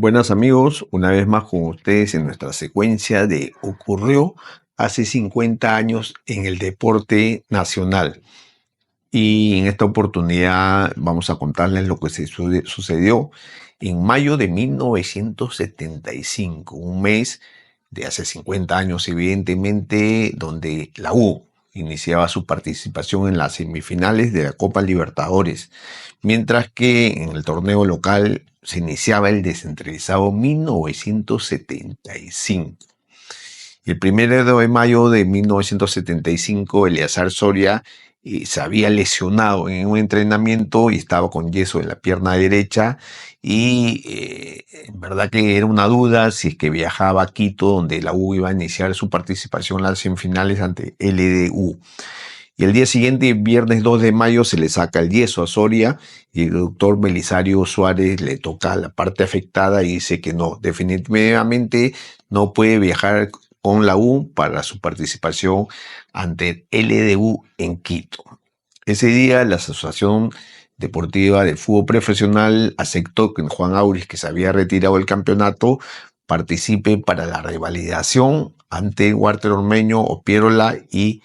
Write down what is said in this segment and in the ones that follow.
Buenas amigos, una vez más con ustedes en nuestra secuencia de Ocurrió hace 50 años en el deporte nacional. Y en esta oportunidad vamos a contarles lo que sucedió en mayo de 1975, un mes de hace 50 años evidentemente, donde la U iniciaba su participación en las semifinales de la Copa Libertadores, mientras que en el torneo local se iniciaba el descentralizado 1975. El 1 de mayo de 1975, Eleazar Soria se había lesionado en un entrenamiento y estaba con yeso en la pierna derecha y en verdad que era una duda si es que viajaba a Quito, donde la U iba a iniciar su participación en las semifinales ante LDU. Y el día siguiente, viernes 2 de mayo, se le saca el yeso a Soria y el doctor Belisario Suárez le toca la parte afectada y dice que no, definitivamente no puede viajar con la U para su participación ante LDU en Quito. Ese día la Asociación Deportiva del Fútbol Profesional aceptó que Juan Auris, que se había retirado del campeonato, participe para la revalidación ante Walter Ormeño o Pierola y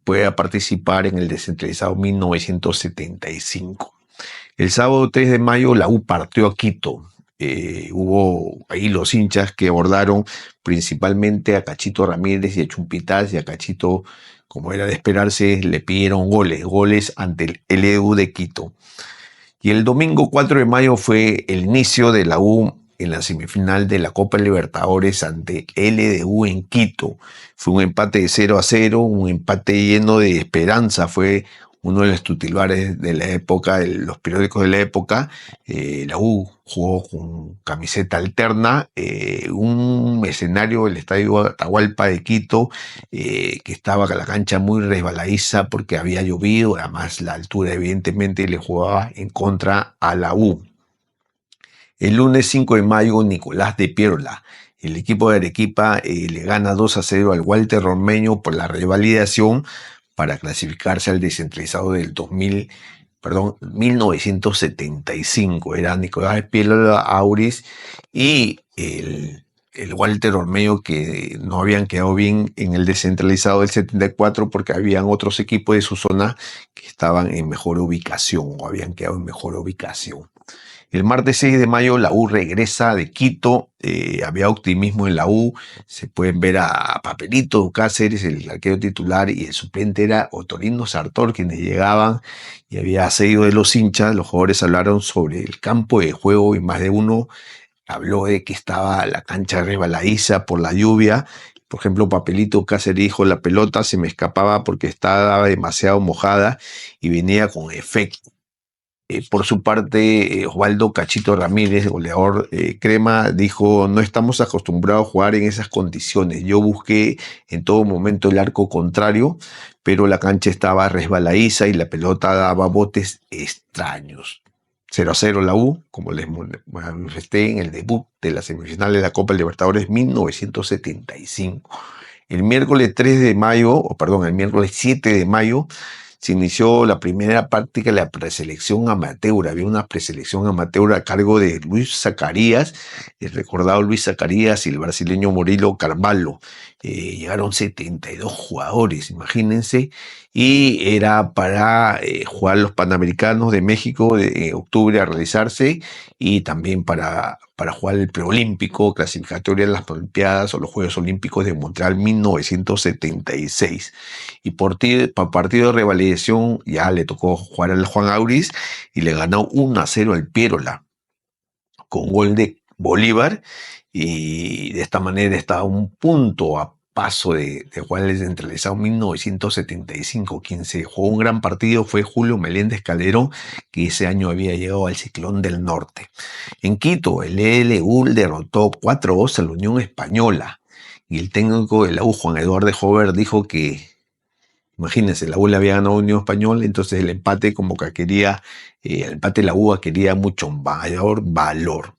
pueda participar en el descentralizado 1975. El sábado 3 de mayo la U partió a Quito. Hubo ahí los hinchas que abordaron principalmente a Cachito Ramírez y a Chumpitas, y a Cachito, como era de esperarse, le pidieron goles ante el LDU de Quito. Y el domingo 4 de mayo fue el inicio de la U en la semifinal de la Copa Libertadores ante LDU en Quito. Fue un empate de 0-0, un empate lleno de esperanza. Fue uno de los titulares de la época, de los periódicos de la época. La U jugó con camiseta alterna, un escenario, el estadio Atahualpa de Quito, que estaba la cancha muy resbaladiza porque había llovido, además la altura evidentemente le jugaba en contra a la U. El lunes 5 de mayo, Nicolás de Pierola, el equipo de Arequipa, le gana 2-0 al Walter Ormeño por la revalidación para clasificarse al descentralizado del 1975. Era Nicolás de Pierola, Auris y el Walter Ormeño, que no habían quedado bien en el descentralizado del 74 porque habían otros equipos de su zona que estaban en mejor ubicación o habían quedado en mejor ubicación. El martes 6 de mayo la U regresa de Quito, había optimismo en la U, se pueden ver a Papelito Cáceres, el arquero titular, y el suplente era Otorino Sartor, quienes llegaban y había asedio de los hinchas. Los jugadores hablaron sobre el campo de juego y más de uno habló de que estaba la cancha resbaladiza por la lluvia. Por ejemplo, Papelito Cáceres dijo: la pelota se me escapaba porque estaba demasiado mojada y venía con efecto. Por su parte, Osvaldo Cachito Ramírez, goleador crema, dijo: no estamos acostumbrados a jugar en esas condiciones. Yo busqué en todo momento el arco contrario, pero la cancha estaba resbaladiza y la pelota daba botes extraños. 0-0 la U, como les manifesté en el debut de la semifinal de la Copa Libertadores 1975. El miércoles 3 de mayo, o perdón, el miércoles 7 de mayo, se inició la primera práctica de la preselección amateur. Había una preselección amateur a cargo de Luis Zacarías, el recordado Luis Zacarías, y el brasileño Murilo Carvalho. Llegaron 72 jugadores, imagínense, y era para jugar los Panamericanos de México de octubre a realizarse, y también para jugar el preolímpico, clasificatoria en las Olimpiadas o los Juegos Olímpicos de Montreal 1976. Y por partido de revalidación ya le tocó jugar al Juan Auris y le ganó 1-0 al Pierola con gol de Bolívar, y de esta manera está a un punto a paso de jugar el descentralizado 1975. Quien se jugó un gran partido fue Julio Meléndez Calderón, que ese año había llegado al Ciclón del Norte. En Quito, el LDU derrotó 4-2 a la Unión Española, y el técnico de la U, Juan Eduardo Jover, dijo que, imagínense, la U le había ganado a Unión Española, entonces el empate como que quería, el empate de la U quería mucho mayor valor.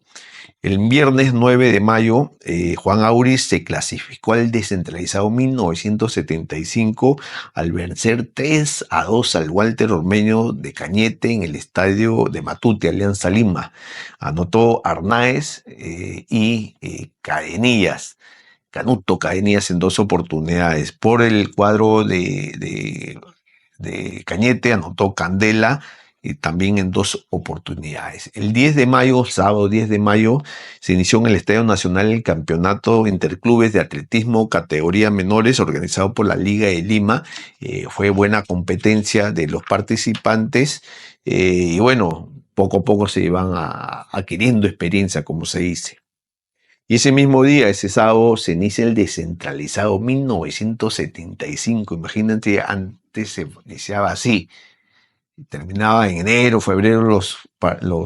El viernes 9 de mayo, Juan Auris se clasificó al descentralizado 1975 al vencer 3-2 al Walter Ormeño de Cañete en el estadio de Matute, Alianza Lima. Anotó Arnaez y Canuto Cadenillas en 2 oportunidades. Por el cuadro de Cañete anotó Candela también en 2 oportunidades. El 10 de mayo, sábado 10 de mayo, se inició en el Estadio Nacional el campeonato interclubes de atletismo categoría menores organizado por la Liga de Lima. Fue buena competencia de los participantes y bueno, poco a poco se iban adquiriendo experiencia, como se dice. Y ese mismo día, ese sábado, se inicia el descentralizado 1975. Imagínate, antes se iniciaba así. Terminaba en enero, febrero los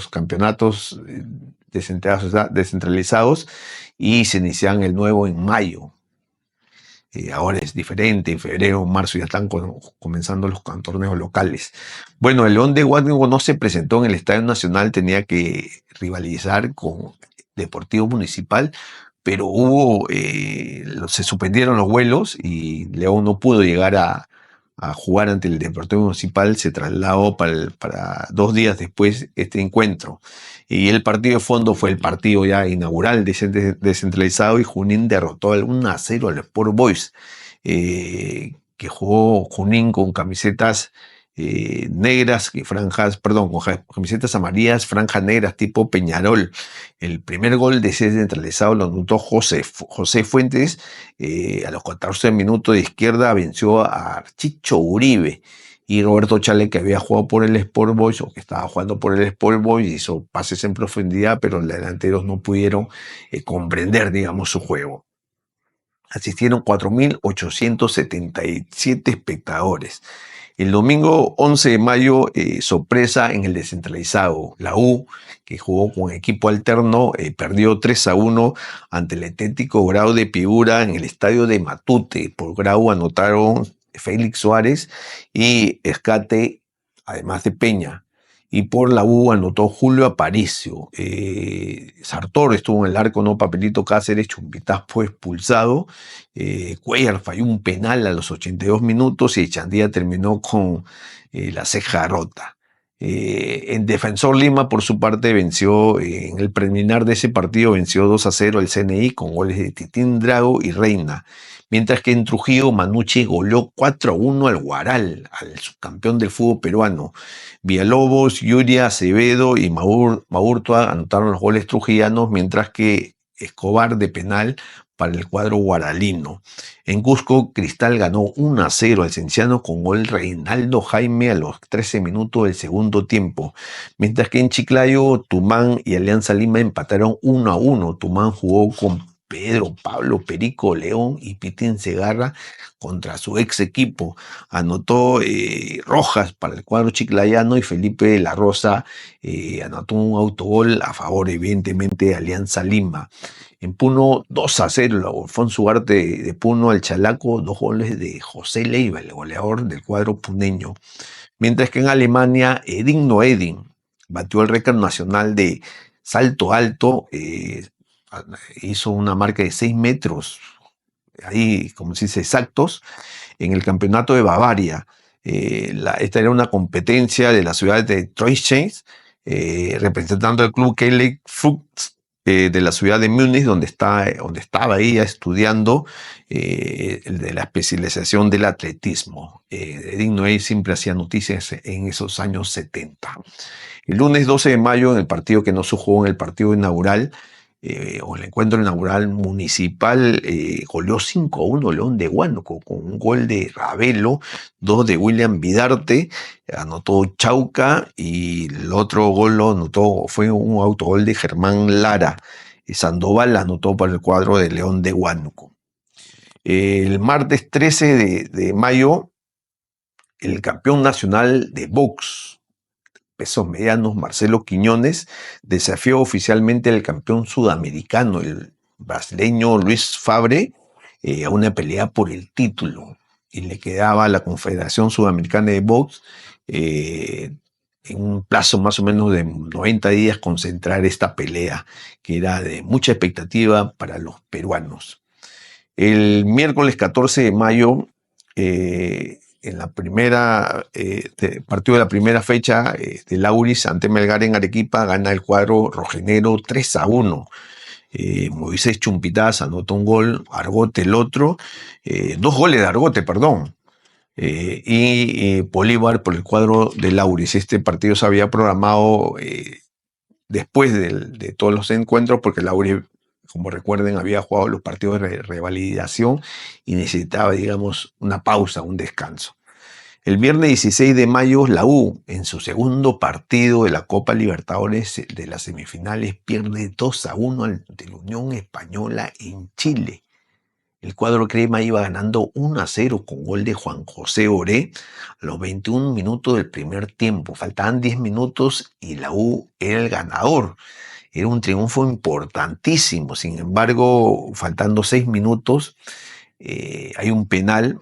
campeonatos descentralizados y se iniciaban el nuevo en mayo. Ahora es diferente, en febrero, marzo ya están comenzando los torneos locales. Bueno, el León de Huánuco no se presentó en el Estadio Nacional, tenía que rivalizar con Deportivo Municipal, pero se suspendieron los vuelos y León no pudo llegar a jugar ante el Deportivo Municipal, se trasladó para 2 días después este encuentro. Y el partido de fondo fue el partido ya inaugural descentralizado y Junín derrotó al 1-0 al Sport Boys, que jugó Junín con camisetas negras y con camisetas amarillas, franjas negras tipo Peñarol. El primer gol de ese descentralizado lo anotó José Fuentes. A los 14 minutos de izquierda venció a Chicho Uribe. Y Roberto Chale, que había jugado por el Sport Boys, o que estaba jugando por el Sport Boys, hizo pases en profundidad, pero los delanteros no pudieron comprender, digamos, su juego. Asistieron 4.877 espectadores. El domingo 11 de mayo, sorpresa en el descentralizado. La U, que jugó con equipo alterno, perdió 3-1 ante el Atlético Grau de Piura en el estadio de Matute. Por Grau anotaron Félix Suárez y Escate, además de Peña. Y por la U anotó Julio Aparicio. Sartor estuvo en el arco, no Papelito Cáceres. Chumbitaz fue expulsado. Cuellar falló un penal a los 82 minutos y Echandía terminó con la ceja rota. En Defensor Lima, por su parte, venció en el preliminar de ese partido, venció 2-0 el CNI con goles de Titín Drago y Reina. Mientras que en Trujillo, Manucci goleó 4-1 al Huaral, al subcampeón del fútbol peruano. Villalobos, Yuria, Acevedo y Maurtua anotaron los goles trujillanos, mientras que Escobar de penal para el cuadro guaralino. En Cusco, Cristal ganó 1-0 al Cienciano con gol Reinaldo Jaime a los 13 minutos del segundo tiempo. Mientras que en Chiclayo, Tumán y Alianza Lima empataron 1-1. Tumán jugó con Pedro Pablo Perico León y Pitín Segarra contra su ex equipo. Anotó Rojas para el cuadro chiclayano y Felipe de la Rosa anotó un autogol a favor, evidentemente, de Alianza Lima. En Puno, 2-0, Alfonso Ugarte de Puno al Chalaco, 2 goles de José Leiva, el goleador del cuadro puneño. Mientras que en Alemania, Edin batió el récord nacional de salto alto, hizo una marca de 6 metros, ahí como se dice, exactos, en el campeonato de Bavaria. Esta era una competencia de la ciudad de Treuschem, representando al club Kelly Fuchs de la ciudad de Múnich, donde estaba ella estudiando el de la especialización del atletismo. Edin Noé siempre hacía noticias en esos años 70. El lunes 12 de mayo, en el partido que no se jugó en el partido inaugural, o el encuentro inaugural municipal, goleó 5-1 León de Huánuco con un gol de Ravelo, 2 de William Vidarte, anotó Chauca y el otro gol lo anotó, fue un autogol de Germán Lara. Sandoval anotó para el cuadro de León de Huánuco. El martes 13 de mayo, el campeón nacional de box pesos medianos, Marcelo Quiñones, desafió oficialmente al campeón sudamericano, el brasileño Luis Fabre, a una pelea por el título. Y le quedaba a la Confederación Sudamericana de Box en un plazo más o menos de 90 días concentrar esta pelea que era de mucha expectativa para los peruanos. El miércoles 14 de mayo, en la primera partido de la primera fecha de Lauris ante Melgar en Arequipa, gana el cuadro rojinegro 3-1. Moisés Chumpitaz anota un gol, Argote el otro, 2 goles de Argote, perdón. Y Bolívar por el cuadro de Lauris. Este partido se había programado después de todos los encuentros porque Lauris, como recuerden, había jugado los partidos de revalidación y necesitaba, digamos, una pausa, un descanso. El viernes 16 de mayo, la U, en su segundo partido de la Copa Libertadores de las semifinales, pierde 2-1 ante la Unión Española en Chile. El cuadro crema iba ganando 1-0 con gol de Juan José Oré a los 21 minutos del primer tiempo. Faltaban 10 minutos y la U era el ganador. Era un triunfo importantísimo. Sin embargo, faltando 6 minutos, hay un penal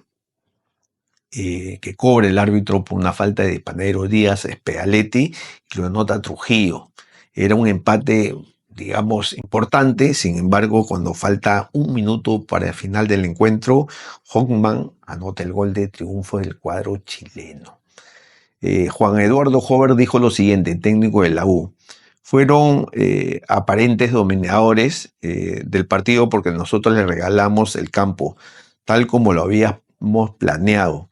que cobra el árbitro por una falta de Panadero Díaz Spealetti y lo anota Trujillo. Era un empate, digamos, importante. Sin embargo, cuando falta 1 minuto para el final del encuentro, Hoffman anota el gol de triunfo del cuadro chileno. Juan Eduardo Hover dijo lo siguiente, técnico de la U. Fueron aparentes dominadores del partido porque nosotros le regalamos el campo, tal como lo habíamos planeado.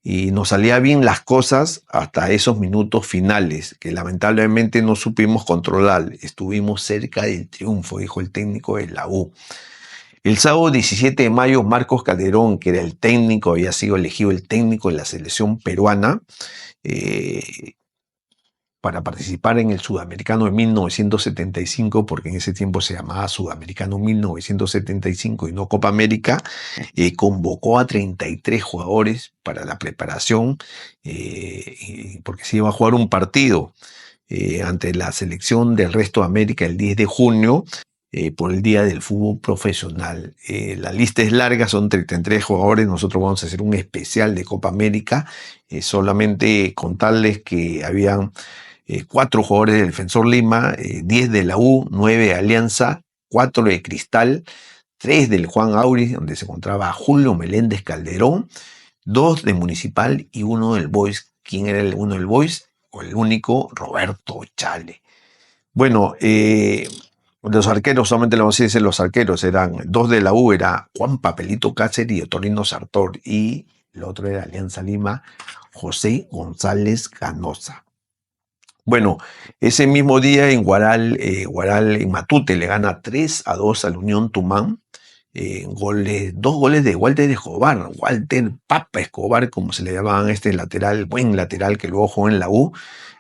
Y nos salían bien las cosas hasta esos minutos finales, que lamentablemente no supimos controlar. Estuvimos cerca del triunfo, dijo el técnico de la U. El sábado 17 de mayo, Marcos Calderón, que era el técnico, había sido elegido el técnico de la selección peruana, para participar en el Sudamericano de 1975, porque en ese tiempo se llamaba Sudamericano 1975 y no Copa América, convocó a 33 jugadores para la preparación, porque se iba a jugar un partido ante la selección del resto de América el 10 de junio, por el Día del Fútbol Profesional. La lista es larga, son 33 jugadores, nosotros vamos a hacer un especial de Copa América, solamente contarles que habían 4 jugadores del Defensor Lima, 10 de la U, 9 de Alianza, 4 de Cristal, 3 del Juan Auris, donde se encontraba Julio Meléndez Calderón, 2 de Municipal y 1 del Boys. ¿Quién era el uno del Boys? O el único, Roberto Chale. Bueno, los arqueros, solamente le vamos a decir los arqueros, eran 2 de la U, era Juan Papelito Cáceres y Otorino Sartor, y el otro era Alianza Lima, José González Ganosa. Bueno, ese mismo día en Guaral en Matute le gana 3-2 al Unión Tumán. 2 goles de Walter Escobar, Walter Papa Escobar, como se le llamaban este lateral, buen lateral que luego jugó en la U,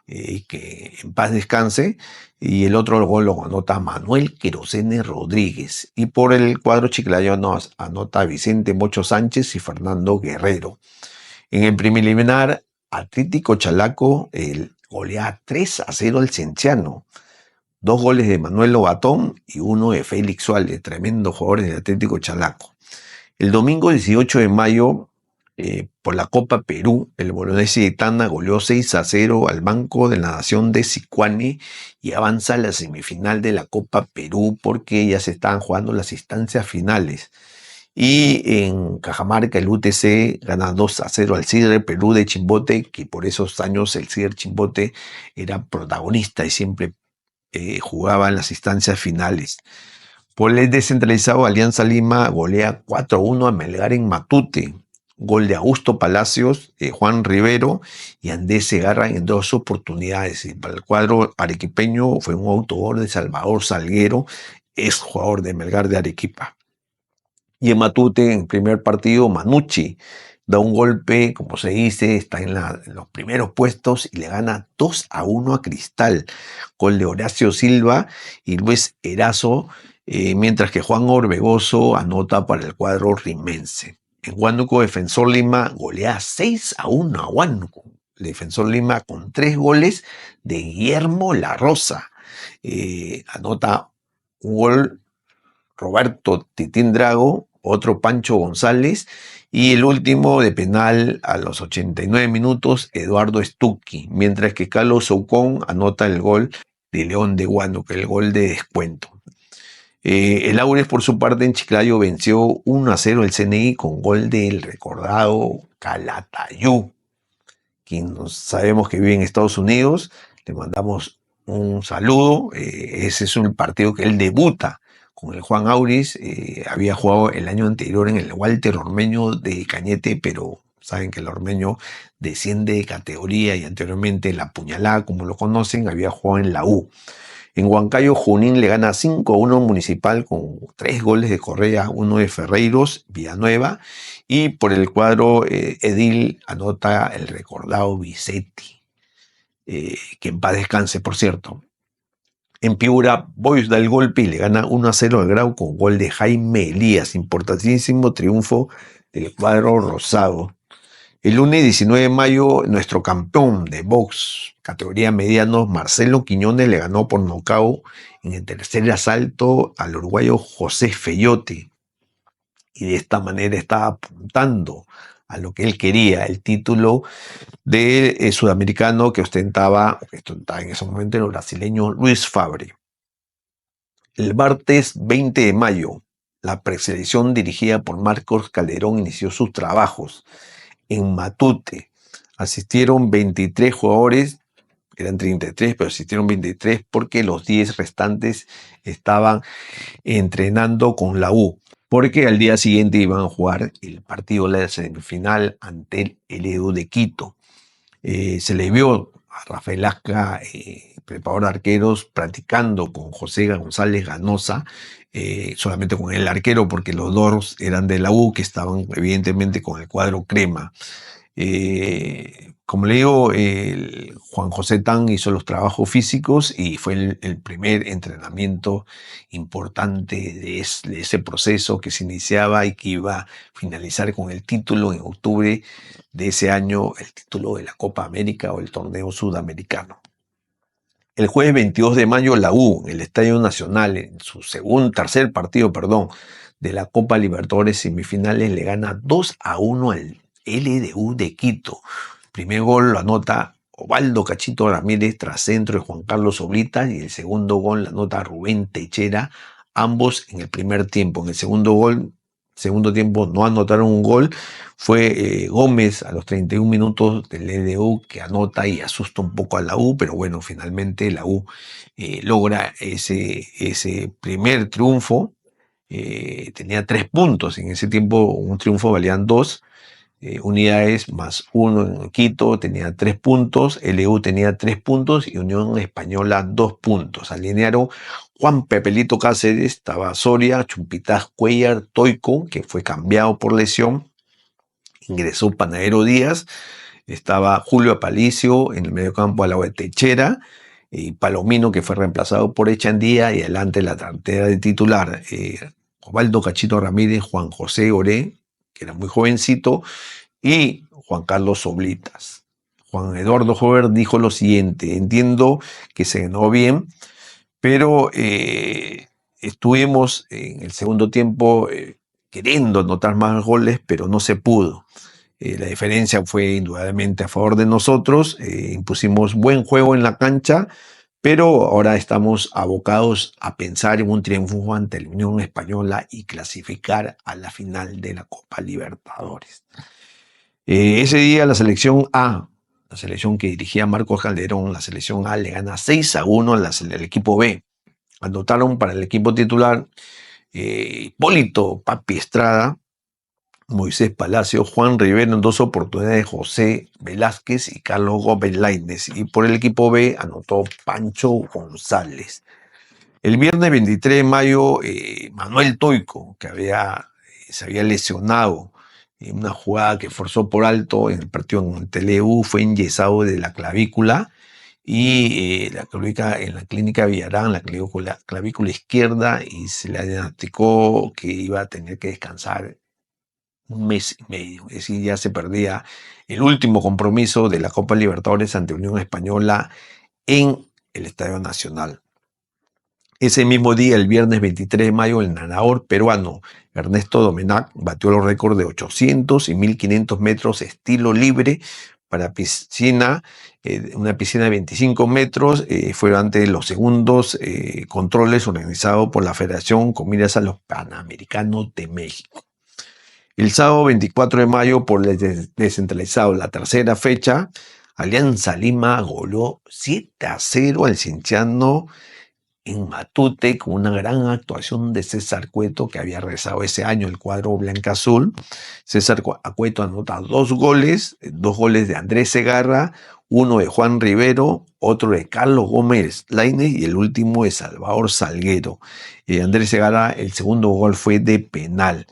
que en paz descanse. Y el otro gol lo anota Manuel Querosene Rodríguez. Y por el cuadro chiclayano anota Vicente Mocho Sánchez y Fernando Guerrero. En el preliminar, Atlético Chalaco golea 3-0 al Cienciano. 2 goles de Manuel Lobatón y 1 de Félix Suárez, tremendo jugadores del Atlético Chalaco. El domingo 18 de mayo, por la Copa Perú, el Bolognesi de Tana goleó 6-0 al Banco de la Nación de Sicuani y avanza a la semifinal de la Copa Perú porque ya se estaban jugando las instancias finales. Y en Cajamarca el UTC gana 2-0 al Cider Perú de Chimbote, que por esos años el Cider Chimbote era protagonista y siempre jugaba en las instancias finales. Por el descentralizado, Alianza Lima golea 4-1 a Melgar en Matute. Gol de Augusto Palacios, Juan Rivero y Andrés Segarra en 2 oportunidades. Y para el cuadro arequipeño fue un autogol de Salvador Salguero, ex jugador de Melgar de Arequipa. Y en Matute, en el primer partido, Manucci da un golpe, como se dice, está en los primeros puestos y le gana 2-1 a Cristal. Gol de Horacio Silva y Luis Erazo, mientras que Juan Orbegoso anota para el cuadro rimense. En Huánuco, Defensor Lima golea 6-1 a Huánuco. El Defensor Lima con 3 goles de Guillermo La Rosa. Anota un gol Roberto Titín Drago, otro Pancho González, y el último de penal a los 89 minutos, Eduardo Stucchi, mientras que Carlos Soucón anota el gol de León de Huánuco, el gol de descuento. El Aures, por su parte, en Chiclayo venció 1-0 el CNI con gol del recordado Calatayud, quien sabemos que vive en Estados Unidos. Le mandamos un saludo. Ese es un partido que él debuta con el Juan Auris. Había jugado el año anterior en el Walter Ormeño de Cañete, pero saben que el Ormeño desciende de categoría, y anteriormente la Puñalada, como lo conocen, había jugado en la U. En Huancayo, Junín le gana 5-1 Municipal con 3 goles de Correa, 1 de Ferreiros, Villanueva, y por el cuadro Edil anota el recordado Vicetti, que en paz descanse, por cierto. En Piura, Boys da el golpe y le gana 1-0 al Grau con gol de Jaime Elías, importantísimo triunfo del cuadro rosado. El lunes 19 de mayo, nuestro campeón de box, categoría medianos, Marcelo Quiñones, le ganó por nocaut en el tercer asalto al uruguayo José Feyote. Y de esta manera estaba apuntando a lo que él quería, el título de sudamericano que ostentaba en ese momento el brasileño Luis Fabre. El martes 20 de mayo, la preselección dirigida por Marcos Calderón inició sus trabajos en Matute. Asistieron 23 jugadores, eran 33, pero asistieron 23 porque los 10 restantes estaban entrenando con la U, porque al día siguiente iban a jugar el partido de la semifinal ante el Edu de Quito. Se le vio a Rafael Lasca, preparador de arqueros, practicando con José González Ganosa, solamente con el arquero, porque los dos eran de la U, que estaban evidentemente con el cuadro crema. Como le digo, Juan José Tan hizo los trabajos físicos y fue el primer entrenamiento importante de ese proceso que se iniciaba y que iba a finalizar con el título en octubre de ese año, el título de la Copa América o el torneo sudamericano. El jueves 22 de mayo, la U, en el Estadio Nacional, en su tercer partido, de la Copa Libertadores semifinales, le gana 2-1 al LDU de Quito. El primer gol lo anota Osvaldo Cachito Ramírez tras centro de Juan Carlos Oblitas, y el segundo gol lo anota Rubén Techera, ambos en el primer tiempo. En el segundo tiempo no anotaron un gol. Fue Gómez a los 31 minutos del LDU que anota y asusta un poco a la U, pero bueno, finalmente la U logra ese primer triunfo. Tenía 3 puntos, en ese tiempo un triunfo valían 2 unidades más 1 en Quito, tenía 3 puntos, LU tenía 3 puntos y Unión Española 2 puntos. Alinearon Juan Pepelito Cáceres, Soria, Chumpitaz Cuellar, Toico, que fue cambiado por lesión, ingresó Panadero Díaz, estaba Julio Aparicio en el mediocampo al lado de Techera, y Palomino, que fue reemplazado por Echandía, y adelante la delantera de titular, Osvaldo Cachito Ramírez, Juan José Oré, que era muy jovencito, y Juan Carlos Oblitas. Juan Eduardo Jover dijo lo siguiente: entiendo que se ganó bien, pero estuvimos en el segundo tiempo queriendo anotar más goles, pero no se pudo. La diferencia fue indudablemente a favor de nosotros, impusimos buen juego en la cancha, pero ahora estamos abocados a pensar en un triunfo ante la Unión Española y clasificar a la final de la Copa Libertadores. Ese día la selección A, la selección que dirigía Marcos Calderón, la selección A le gana 6-1 al equipo B. Anotaron para el equipo titular Hipólito Papi Estrada, Moisés Palacio, Juan Rivero en 2 oportunidades, José Velázquez y Carlos Gómez Lainez. Y por el equipo B anotó Pancho González. El viernes 23 de mayo, Manuel Toico, que se había lesionado en una jugada que forzó por alto en el partido en Teleu, fue enyesado de la clavícula, y en la clínica Villarán, la clavícula izquierda, y se le diagnosticó que iba a tener que descansar 1 mes y medio. Es decir, ya se perdía el último compromiso de la Copa Libertadores ante Unión Española en el Estadio Nacional. Ese mismo día, el viernes 23 de mayo, el nadador peruano Ernesto Domenech batió los récords de 800 y 1500 metros estilo libre para piscina, una piscina de 25 metros. Fue durante los segundos controles organizados por la Federación con miras a los Panamericanos de México. El sábado 24 de mayo, por el descentralizado, la tercera fecha, Alianza Lima goleó 7-0 al Cienciano en Matute con una gran actuación de César Cueto, que había regresado ese año el cuadro blanca-azul. César Cueto anota dos goles de Andrés Segarra, uno de Juan Rivero, otro de Carlos Gómez Lainez y el último de Salvador Salguero. Andrés Segarra, el segundo gol fue de penal.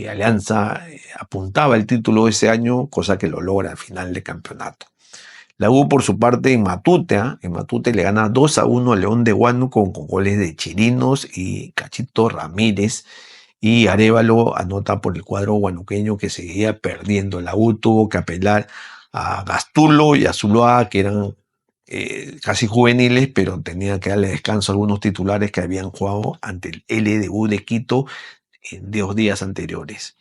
Alianza apuntaba el título ese año, cosa que lo logra al final del campeonato. La U, por su parte, en Matute le gana 2-1 a León de Huánuco con goles de Chirinos y Cachito Ramírez. Y Arévalo anota por el cuadro huanuqueño, que seguía perdiendo. La U tuvo que apelar a Gastulo y a Zuluaga, que eran casi juveniles, pero tenían que darle descanso a algunos titulares que habían jugado ante el LDU de Quito en 2 días anteriores.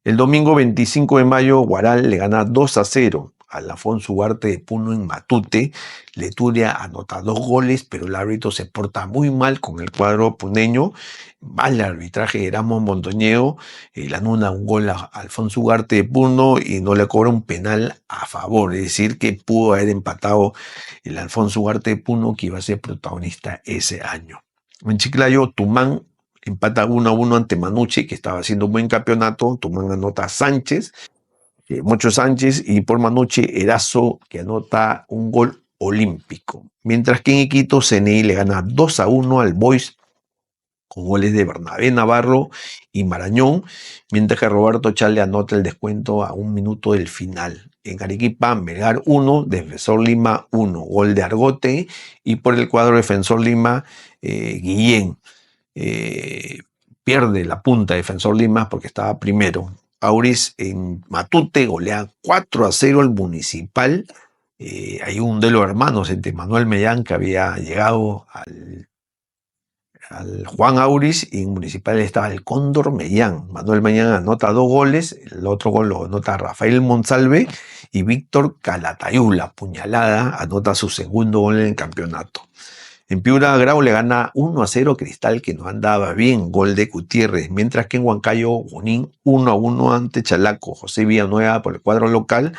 El domingo 25 de mayo, Guaral le gana 2-0 al Afonso Ugarte de Puno en Matute. Leturia anota 2 goles, pero el árbitro se porta muy mal con el cuadro puneño. Mal el arbitraje de Ramos Montoñeo, le anula un gol a Alfonso Ugarte de Puno y no le cobra un penal a favor. Es decir, que pudo haber empatado el Alfonso Ugarte de Puno, que iba a ser protagonista ese año. En Chiclayo, Tumán empata 1-1 ante Manucci, que estaba haciendo un buen campeonato. Tumán anota a Sánchez, Mocho Sánchez, y por Manucci, Erazo, que anota un gol olímpico. Mientras que en Iquitos, CNI le gana 2-1 al Boys con goles de Bernabé Navarro y Marañón, mientras que Roberto Chale anota el descuento a 1 minuto del final. En Arequipa, Melgar 1, Defensor Lima 1, gol de Argote, y por el cuadro Defensor Lima, Guillén. Pierde la punta Defensor Lima porque estaba primero. Auris en Matute golea 4-0 al Municipal. Hay un duelo de hermanos entre Manuel Mellán, que había llegado al Juan Auris, y en Municipal estaba el Cóndor Mellán. Manuel Mellán anota 2 goles, el otro gol lo anota Rafael Monsalve, y Víctor Calatayud, puñalada, anota su segundo gol en el campeonato. En Piura, Grau le gana 1-0 Cristal, que no andaba bien, gol de Gutiérrez, mientras que en Huancayo, Junín 1-1 ante Chalaco. José Villanueva por el cuadro local,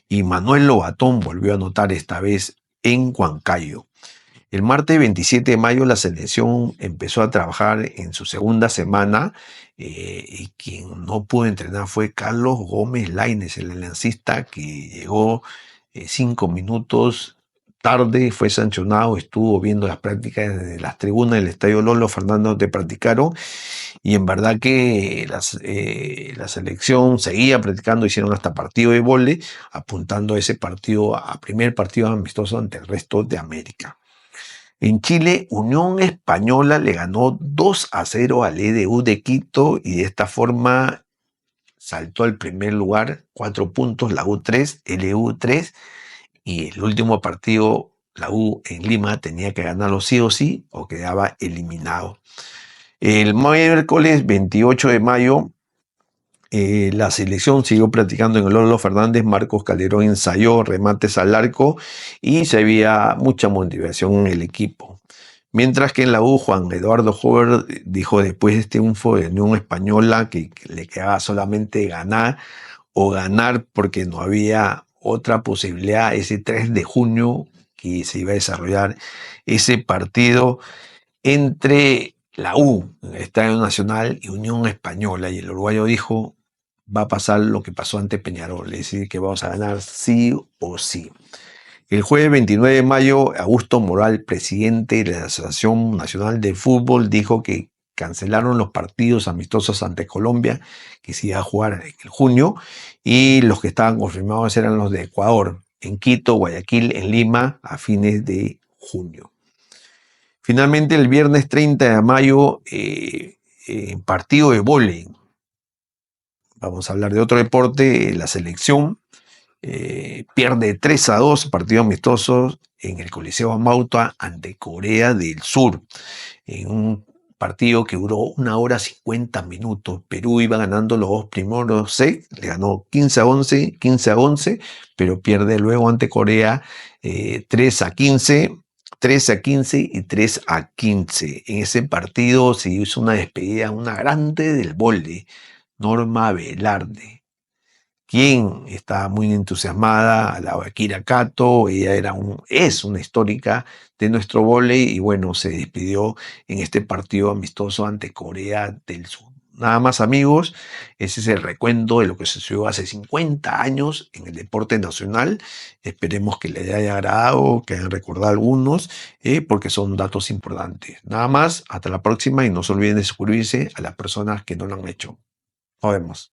y Manuel Lobatón volvió a anotar esta vez en Huancayo. El martes 27 de mayo la selección empezó a trabajar en su segunda semana, y quien no pudo entrenar fue Carlos Gómez Lainez, el lancista, que llegó 5 minutos tarde, fue sancionado, estuvo viendo las prácticas desde las tribunas del Estadio Lolo Fernández donde practicaron, y en verdad que la selección seguía practicando, hicieron hasta partido de vóley, apuntando a ese partido, a primer partido amistoso ante el resto de América. En Chile, Unión Española le ganó 2-0 al EDU de Quito, y de esta forma saltó al primer lugar, 4 puntos, la U3, LU 3, y el último partido, la U en Lima, tenía que ganarlo sí o sí o quedaba eliminado. El miércoles 28 de mayo, la selección siguió practicando en el Lolo Fernández. Marcos Calderón ensayó remates al arco y se veía mucha motivación en el equipo. Mientras que en la U, Juan Eduardo Hover dijo después de este triunfo de Unión Española que le quedaba solamente ganar o ganar, porque no había otra posibilidad ese 3 de junio que se iba a desarrollar ese partido entre la U, el Estadio Nacional, y Unión Española. Y el uruguayo dijo, va a pasar lo que pasó ante Peñarol, es decir, que vamos a ganar sí o sí. El jueves 29 de mayo, Augusto Moral, presidente de la Asociación Nacional de Fútbol, dijo que cancelaron los partidos amistosos ante Colombia, que se iba a jugar en junio, y los que estaban confirmados eran los de Ecuador, en Quito, Guayaquil, en Lima, a fines de junio. Finalmente, el viernes 30 de mayo, partido de vóley. Vamos a hablar de otro deporte. La selección pierde 3-2, partido amistoso en el Coliseo Mauta ante Corea del Sur. en un partido que duró 1 hora 50 minutos. Perú iba ganando los dos primeros sets, le ganó 15-11, 15-11, pero pierde luego ante Corea 3-15. 13-15 y 3-15. En ese partido se hizo una despedida, una grande del vóley, Norma Velarde, quien está muy entusiasmada, a la Akira Kato. Ella es una histórica de nuestro vóley y bueno, se despidió en este partido amistoso ante Corea del Sur. Nada más, amigos, ese es el recuento de lo que sucedió hace 50 años en el deporte nacional. Esperemos que les haya agradado, que hayan recordado algunos, porque son datos importantes. Nada más, hasta la próxima y no se olviden de suscribirse a las personas que no lo han hecho. Nos vemos.